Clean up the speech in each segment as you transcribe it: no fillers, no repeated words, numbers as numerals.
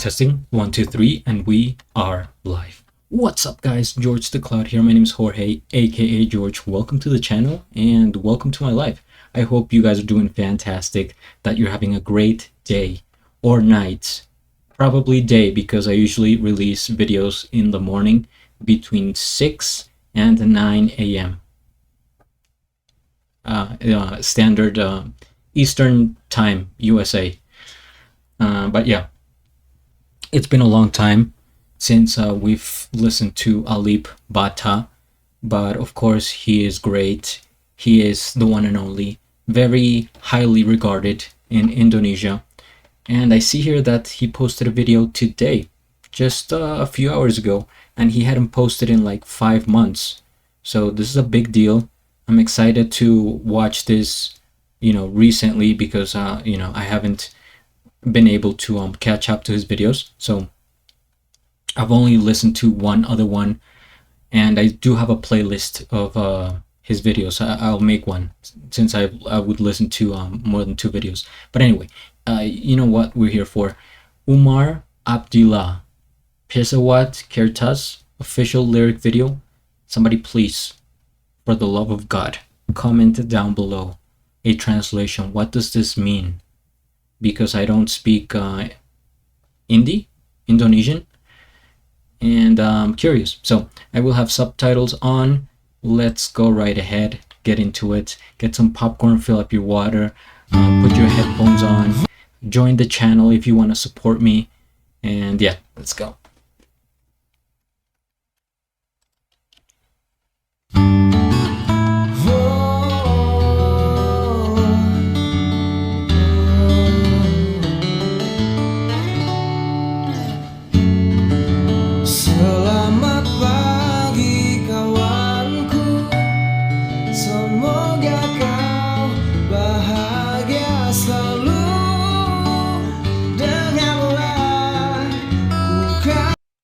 Testing 1 2 3, and we are live. What's up, guys? George the Cloud here. My name is Jorge, aka George. Welcome to the channel and welcome to my life. I hope you guys are doing fantastic, that you're having a great day or night. Probably day, because I usually release videos in the morning between 6 and 9 a.m. Standard Eastern Time, USA. But yeah, it's been a long time since we've listened to Alip, but of course he is great. He is the one and only, very highly regarded in Indonesia. And I see here that he posted a video today, just a few hours ago, and he hadn't posted in like 5 months. So this is a big deal. I'm excited to watch this, recently, because I haven't been able to catch up to his videos. So I've only listened to one other one, and I do have a playlist of his videos. I'll make one, since I would listen to more than 2 videos. But anyway, you know what we're here for. Umar Abdillah, Pesawat, Kertas, official lyric video. Somebody please, for the love of God, comment down below a translation. What does this mean? Because I don't speak Indonesian, and I'm curious. So I will have subtitles on. Let's go right ahead, get into it. Get some popcorn, fill up your water, put your headphones on, join the channel if you want to support me, and yeah, let's go.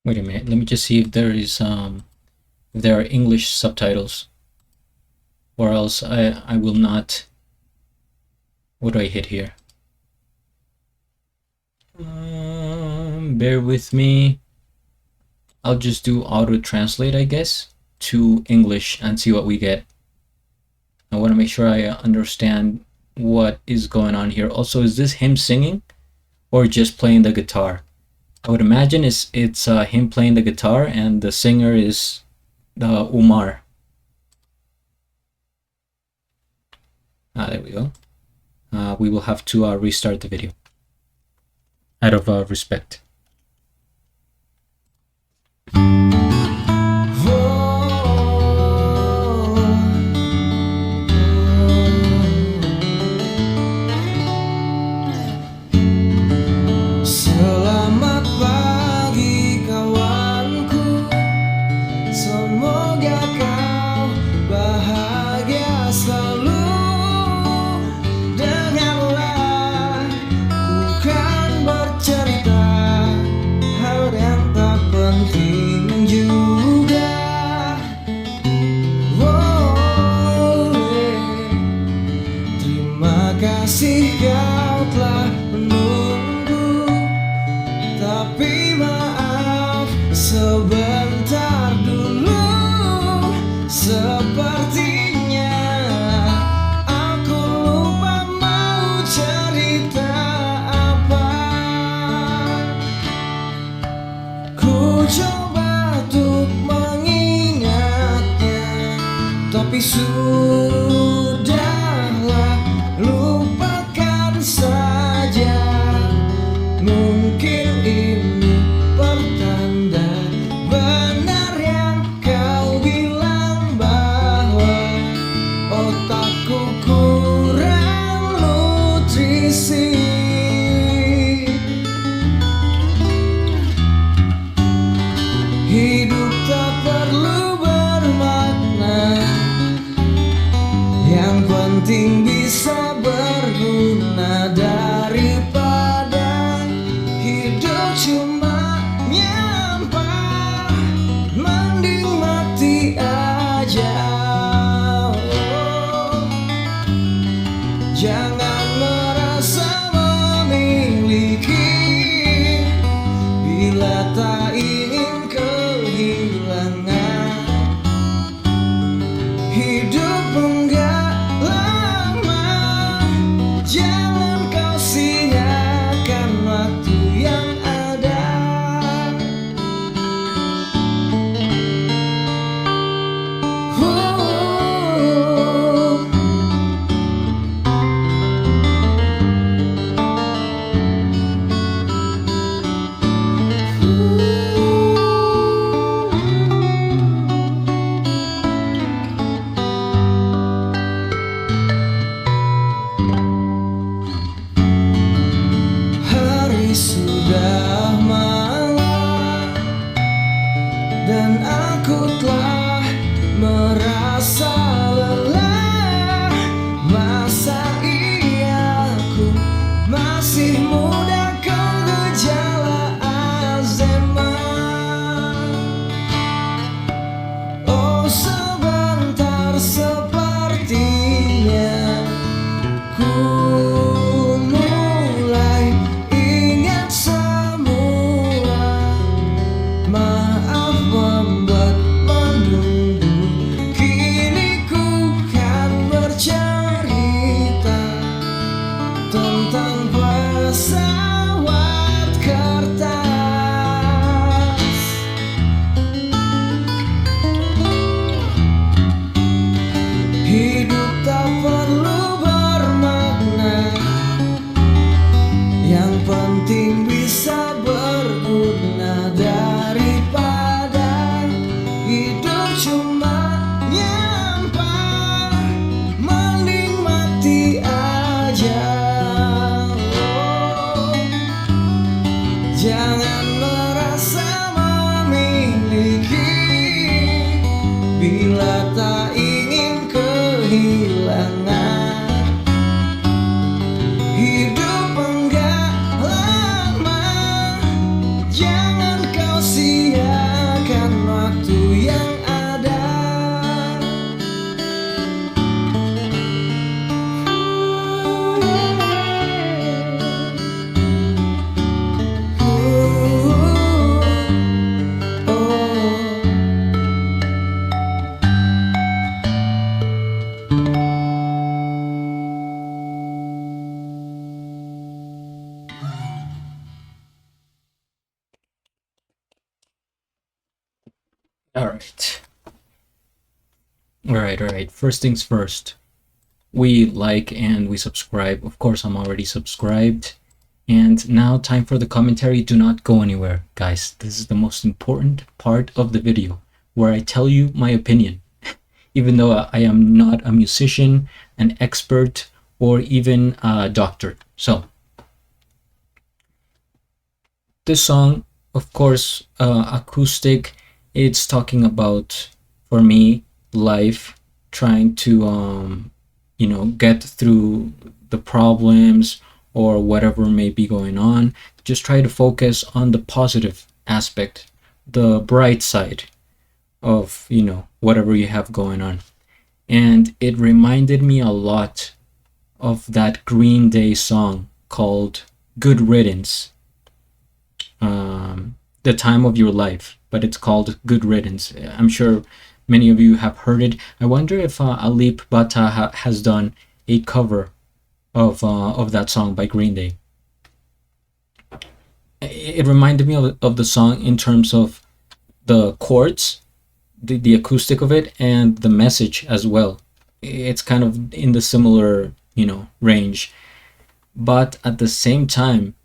Wait a minute, let me just see if there is if there are English subtitles, or else I will not. What do I hit here? Bear with me. I'll just do auto translate, I guess, to English and see what we get. I want to make sure I understand what is going on here. Also, is this him singing or just playing the guitar? I would imagine it's him playing the guitar, and the singer is Umar. There we go. We will have to restart the video out of respect. Kasih kau telah menunggu, tapi maaf sebentar dulu. Sepertinya aku lupa mau cerita apa. Ku coba untuk mengingatnya, tapi sudahlah, lupakan saja. Mungkin ini pertanda benar yang kau bilang, bahwa otakku kurang nutrisi. Hidup tak perlu bermakna, yang penting bisa berguna, daripada hidup cuma nyampah. Mending mati aja. Jangan merasa memiliki cuma nyampah, mending mati aja. Oh, jangan merasa memiliki bila tak ingin kehilangan. Hidup enggak lama, jangan kau sia-siakan waktu yang ada. All right. All right, all right. First things first. We like and we subscribe. Of course, I'm already subscribed. And now time for the commentary. Do not go anywhere, guys. This is the most important part of the video where I tell you my opinion. Even though I am not a musician, an expert, or even a doctor. So, this song, of course, acoustic, it's talking about, for me, life, trying to, get through the problems or whatever may be going on. Just try to focus on the positive aspect, the bright side of, whatever you have going on. And it reminded me a lot of that Green Day song called Good Riddance. The time of your life, but it's called Good Riddance. I'm sure many of you have heard it. I wonder if Alip has done a cover of that song by Green Day. It reminded me of the song in terms of the chords, the acoustic of it, and the message as well. It's kind of in the similar, range. But at the same time,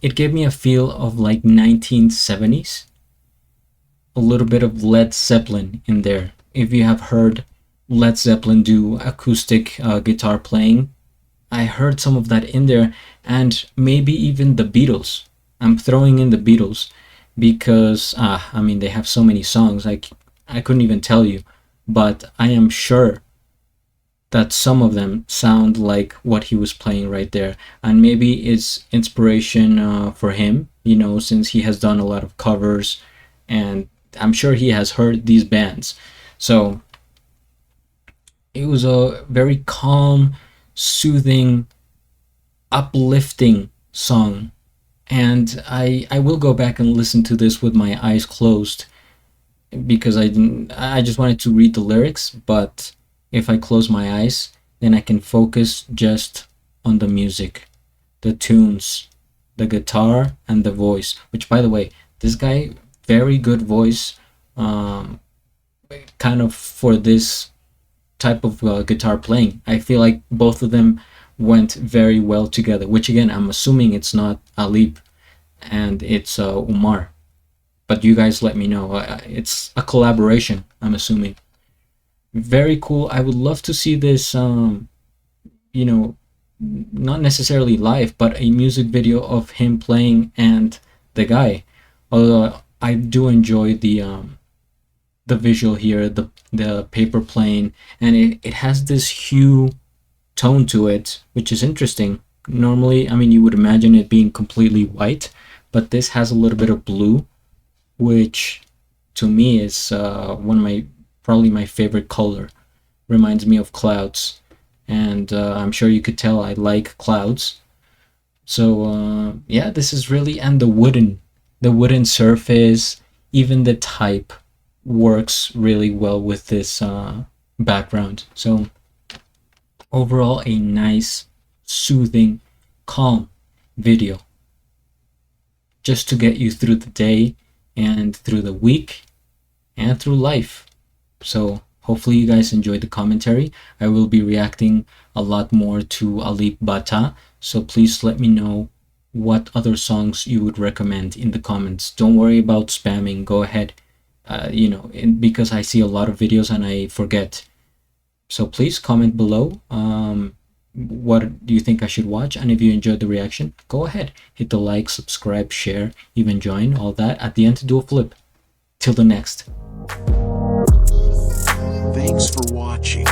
it gave me a feel of like 1970s, a little bit of Led Zeppelin in there. If you have heard Led Zeppelin do acoustic guitar playing, I heard some of that in there, and maybe even the Beatles. I'm throwing in the Beatles because they have so many songs, I couldn't even tell you, but I am sure that some of them sound like what he was playing right there. And maybe it's inspiration for him, since he has done a lot of covers, and I'm sure he has heard these bands. So it was a very calm, soothing, uplifting song. And I will go back and listen to this with my eyes closed, because I just wanted to read the lyrics, but if I close my eyes, then I can focus just on the music, the tunes, the guitar, and the voice. Which, by the way, this guy, very good voice, kind of for this type of guitar playing. I feel like both of them went very well together, which again, I'm assuming it's not Alip and it's Umar. But you guys let me know. It's a collaboration, I'm assuming. Very cool. I would love to see this, not necessarily live, but a music video of him playing and the guy. Although I do enjoy the visual here, the paper plane, and it has this hue tone to it, which is interesting. Normally, you would imagine it being completely white, but this has a little bit of blue, which to me is probably my favorite color. Reminds me of clouds, and I'm sure you could tell I like clouds. So yeah, this is really, and the wooden surface, even the type works really well with this background. So overall, a nice, soothing, calm video just to get you through the day and through the week and through life. So hopefully you guys enjoyed the commentary. I will be reacting a lot more to Alip Bata, so please let me know what other songs you would recommend in the comments. Don't worry about spamming. Go ahead. Because I see a lot of videos and I forget. So please comment below. What do you think I should watch? And if you enjoyed the reaction, go ahead. Hit the like, subscribe, share, even join, all that at the end to do a flip. Till the next. Thanks for watching.